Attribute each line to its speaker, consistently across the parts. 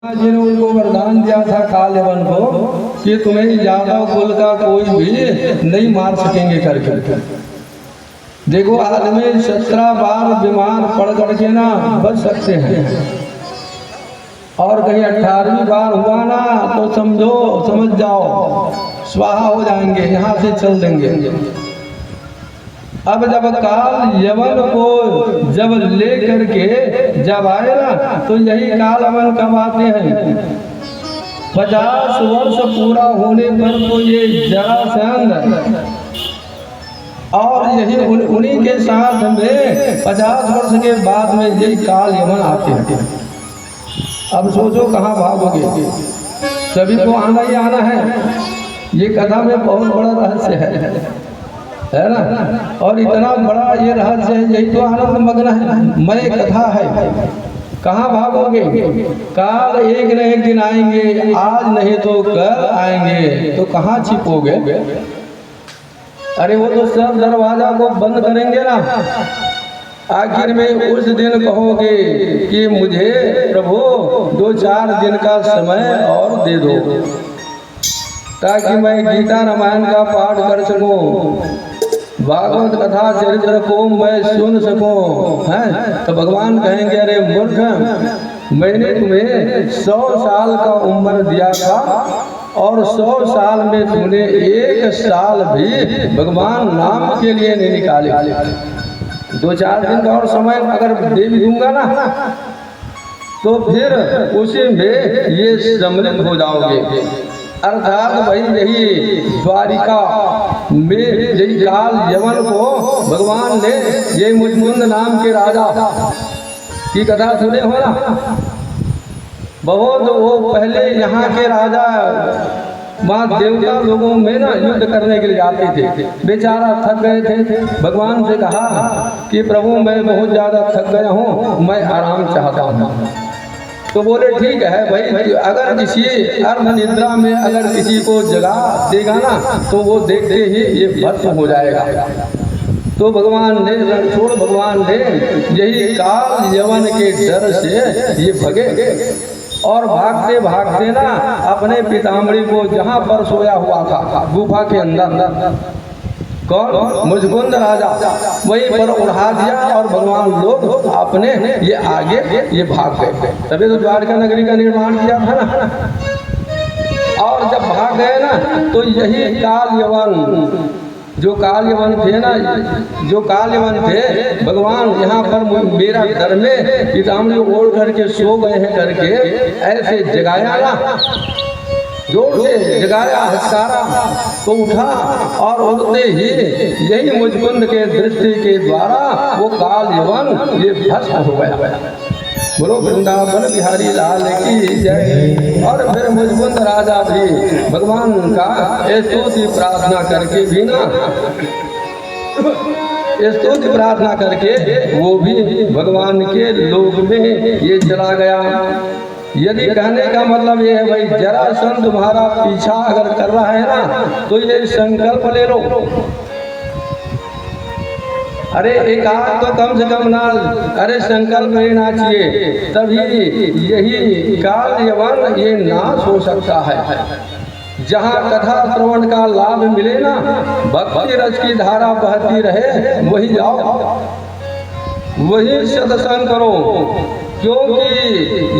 Speaker 1: जी ने उनको वरदान दिया था काल यवन को कि तुम्हें यादव कुल का कोई भी नहीं मार सकेंगे करके। देखो आदमी 17 बार बीमार पड़ करके ना बच सकते हैं, और कहीं 18वीं बार हुआ ना तो समझ जाओ स्वाहा हो जाएंगे, यहाँ से चल देंगे। अब जब काल यवन को जब ले करके जब आए ना, तो यही काल यवन कब आते हैं? 50 वर्ष पूरा होने पर तो ये जरासंध और यही उन्हीं के साथ में 50 वर्ष के बाद में यही काल यवन आते हैं। अब सोचो कहाँ भागोगे? सभी को आना ही आना है। ये कथा में बहुत बड़ा रहस्य है ना, और इतना बड़ा ये रहस्य है, यही तो आनंद मग्न है, मय कथा है। कहाँ भागोगे? काल एक न एक दिन आएंगे, आज नहीं तो कल आएंगे, तो कहाँ छिपोगे? अरे वो तो सब दरवाजा को बंद करेंगे ना, आखिर में उस दिन कहोगे कि मुझे प्रभु 2-4 दिन का समय और दे दो, ताकि मैं गीता रामायण का पाठ कर सकूं, भागवत कथा चरित्र को मैं सुन सकूं, हैं? तो भगवान कहेंगे अरे मूर्ख, मैंने तुम्हें 100 साल का उम्र दिया था, और 100 साल में तुमने 1 साल भी भगवान नाम के लिए नहीं निकाले। 2-4 दिन का और समय अगर दे भी दूंगा ना, तो फिर उसी में ये सम्मिलित हो जाओगे। अर्थात भाई यही द्वारिका में यही काल यवन को भगवान ने ये मुचमुंद नाम के राजा की कथा सुने हो ना, बहुत वो पहले यहाँ के राजा माँ देवता लोगों में ना युद्ध करने के लिए जाते थे। बेचारा थक गए थे, भगवान से कहा कि प्रभु मैं बहुत ज़्यादा थक गया हूँ, मैं आराम चाहता हूँ। तो बोले ठीक है भाई, अगर किसी अर्ध निद्रा में अगर किसी को जगा देगा ना, तो वो देखते ही ये भस्म हो जाएगा। तो भगवान ने रणछोड़ भगवान ने यही काल यवन के डर से ये भगे, और भागते भागते ना अपने पितामही को जहाँ पर सोया हुआ था गुफा के अंदर, कौन? मुचमुंद राजा, वहीं पर उड़ा दिया, और भगवान लोग अपने ये आगे ये भाग गए। तभी तो द्वारका नगरी का निर्माण किया था ना। और जब भाग गए ना, तो यही काल यवन जो काल यवन थे ना, जो काल यवन थे, भगवान यहाँ पर मेरा घर में पितामही ओढ़ करके सो गए हैं करके ऐसे जगाया ना, जोर से जगाया, हस्कारा, तो उठा, और उठते ही यही मुचमुंद के दृष्टि के द्वारा वो काल यवन ये भस्म हो गया। बोलो वृंदावन बिहारी लाल की जय। और फिर मुचमुंद राजा भी भगवान का स्तुति प्रार्थना करके भी ना, स्तुति प्रार्थना करके वो भी भगवान के लोक में ये चला गया। यदि कहने का मतलब ये है भाई, जरासंध तुम्हारा पीछा अगर कर रहा है ना, तो ये संकल्प ले लो। अरे एक आध तो कम से कम ना, अरे संकल्प लेना चाहिए, तभी यही काल यवन ये नाश हो सकता है। जहाँ कथा श्रवण का लाभ मिले ना, भक्ति रस की धारा बहती रहे, वही जाओ, वही सत्संग करो, क्योंकि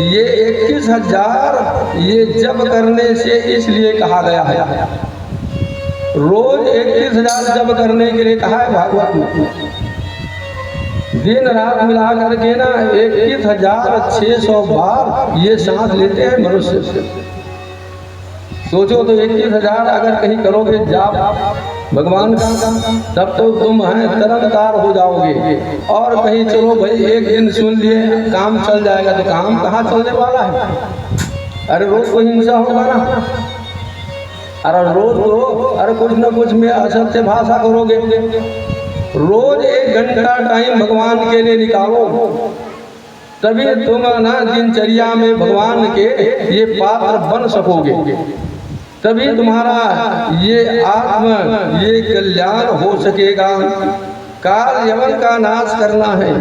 Speaker 1: ये 21,000 ये जप करने से इसलिए कहा गया है। रोज 21,000 जप करने के लिए कहा है भागवत में। दिन रात मिला करके ना 21,600 बार ये सांस लेते हैं मनुष्य। सोचो तो 21,000 अगर कहीं करोगे जाप भगवान का, तब तो तुम हैं तरनतार हो जाओगे। और कहीं चलो भाई एक दिन सुन लिए, काम चल जाएगा, तो काम कहाँ चलने वाला है? अरे रोज कोई हिंसा होगा ना, अरे रोज तो अरे कुछ न कुछ में असत्य भाषा करोगे। रोज 1 घंटा टाइम भगवान के लिए निकालो, तभी तुम ना दिनचर्या में भगवान के ये पात्र बन सकोगे, तभी तुम्हारा ये आत्म ये कल्याण हो सकेगा। काल यवन का नाश करना है,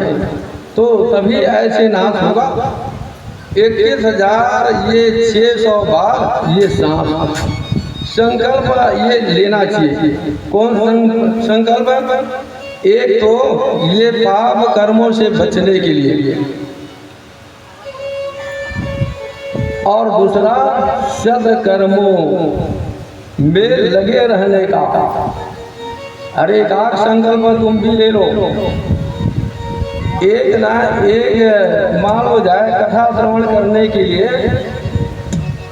Speaker 1: तो तभी ऐसे नाश होगा। 21,000 ये 600 बार ये सांस संकल्प ये लेना चाहिए। कौन संकल्प? एक तो ये पाप कर्मों से बचने के लिए और दूसरा सदकर्मों में लगे रहने का। अरे एक संकल्प तुम भी ले लो। एक ना एक मान हो जाए कथा श्रवण करने के लिए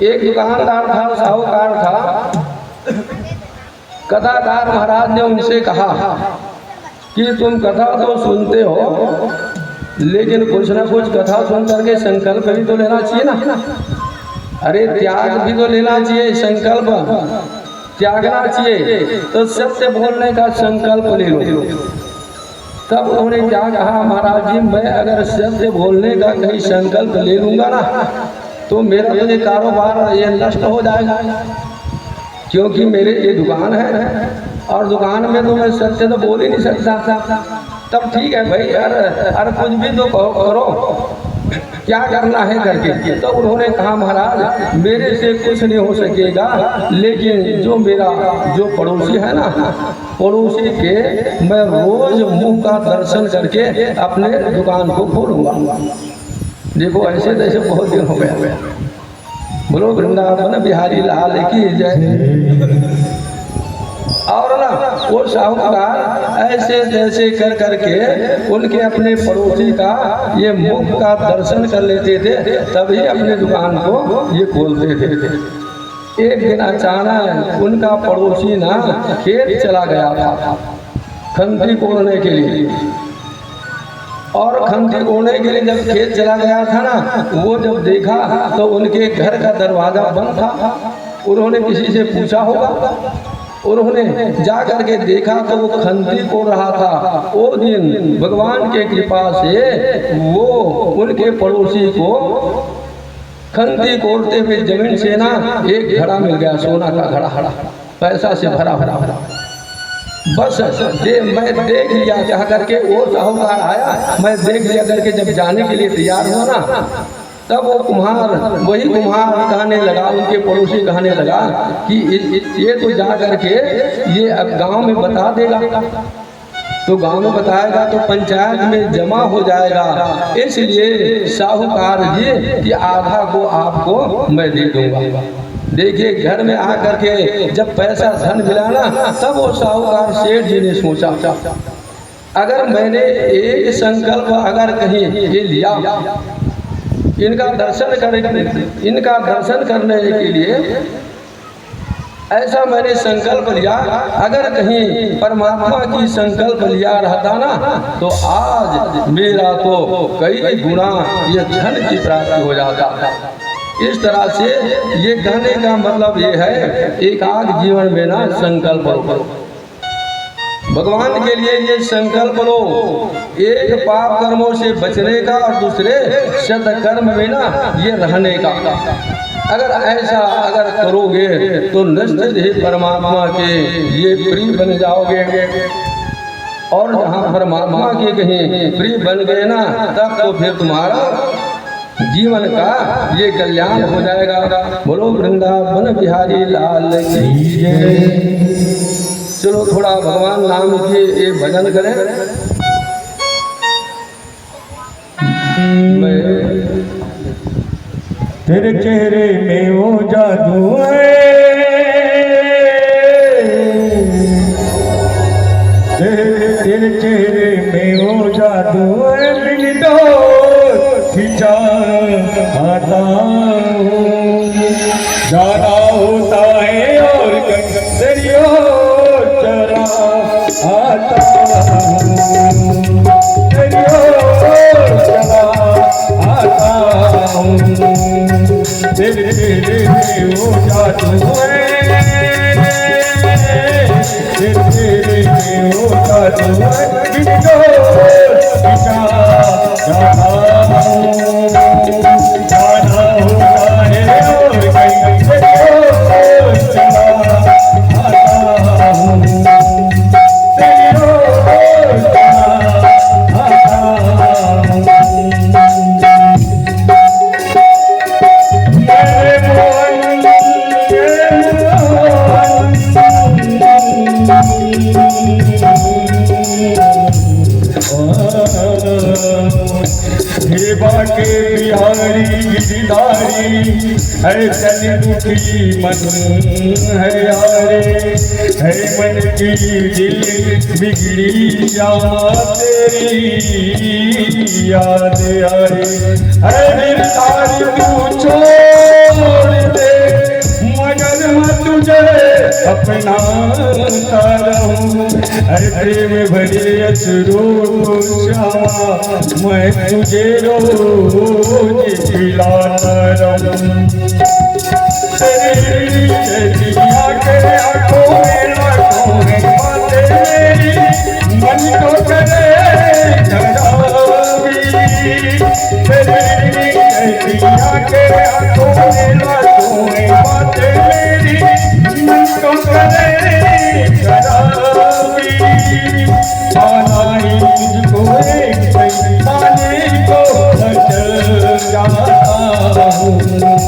Speaker 1: एक दुकानदार था, साहूकार था। कथाकार महाराज ने उनसे कहा कि तुम कथा तो सुनते हो, लेकिन कुछ ना कुछ कथा सुन करके संकल्प भी तो लेना चाहिए ना। अरे त्याग भी तो लेना चाहिए, संकल्प त्यागना चाहिए। तो सत्य बोलने का संकल्प ले लो। तब उन्होंने क्या कहा, महाराज जी मैं अगर सत्य बोलने का कहीं संकल्प ले लूँगा ना तो मेरा तो ये कारोबार ये नष्ट हो जाएगा, क्योंकि मेरे ये दुकान है और दुकान में तो मैं सत्य तो बोल ही नहीं सकता। तब ठीक है भाई यार, अरे कुछ भी तो करो, क्या करना है करके। तो उन्होंने कहा महाराज मेरे से कुछ नहीं हो सकेगा, लेकिन जो मेरा जो पड़ोसी है ना, पड़ोसी के मैं रोज मुंह का दर्शन करके अपने दुकान को खोलूंगा। देखो ऐसे तैसे बहुत दिन हो गया। बोलो वृंदावन बिहारी लाल की जय। और ना वो साहूकार ऐसे जैसे कर करके उनके अपने पड़ोसी का ये मुख का दर्शन कर लेते थे, तभी अपने दुकान को ये खोलते थे। एक दिन अचानक उनका पड़ोसी ना खेत चला गया था खंती कोड़ने के लिए, और खंती कोड़ने के लिए जब खेत चला गया था ना, वो जब देखा तो उनके घर का दरवाजा बंद था। उन्होंने किसी से पूछा होगा, उन्होंने जा करके देखा तो वो खंती कोड़ रहा था। वो दिन भगवान के कृपा से वो उनके पड़ोसी को खंती कोड़ते हुए जमीन से ना एक घड़ा मिल गया, सोना का घड़ा, पैसा से भरा भरा। बस मैं देख लिया क्या करके, वो साहूकार आया, मैं देख लिया करके जब जाने के लिए तैयार हुआ ना, तब वो वही कुम्हार कहने लगा, उनके पड़ोसी कहने लगा कि ये तो जा करके ये अब गांव में बता देगा, तो गांव में बताएगा तो पंचायत में जमा हो जाएगा, इसलिए साहूकार जी कि आधा को आपको मैं दे दूंगा। देखिए घर में आकर के जब पैसा धन मिला ना, तब वो साहूकार सेठ जी ने सोचा अगर मैंने एक संकल्प अगर कहीं ये लिया, इनका दर्शन करने के लिए ऐसा मैंने संकल्प लिया, अगर कहीं परमात्मा की संकल्प लिया रहता ना तो आज मेरा तो कई गुना ये धन की प्राप्ति हो जाता। इस तरह से ये कहने का मतलब ये है, एकांत जीवन में ना संकल्प करो, भगवान के लिए ये संकल्प लो, एक पाप कर्मों से बचने का और दूसरे सत्कर्म में ना ये रहने का। अगर ऐसा अगर करोगे तो निश्चित ही परमात्मा के ये प्रिय बन जाओगे, और जहाँ परमात्मा के कहीं प्रिय बन गए ना, तब तो फिर तुम्हारा जीवन का ये कल्याण हो जाएगा। बोलो वृंदावन बिहारी लाल की जय। चलो थोड़ा भगवान नाम के ये भजन करें।
Speaker 2: तेरे चेहरे में वो जादू है, तेरे चेहरे में वो जादू है, बिन दो खिंचा आता जाना होता है और गंगरियों चला आता चला आता तेरे वो जादू है, तेरे वो जादू है, बिन बिहारी गिरधारी है तन दुखी मन है यारे है मन की दिल बिगड़ी या तेरी याद आए है गिरधारी तू छोड़ दे मगर मैं तुझे अपना रहूं हर प्रेम भरे असरों को श्यामा मैं तुझे रोज खिलाता रहूं तेरी आंखें आंखों में लाखों में बातें मेरी मन को करे खराबी तेरी आंखें आंखों में लाखों में बातें मेरी मन को करे खराबी पाना ही तुझको एक पाने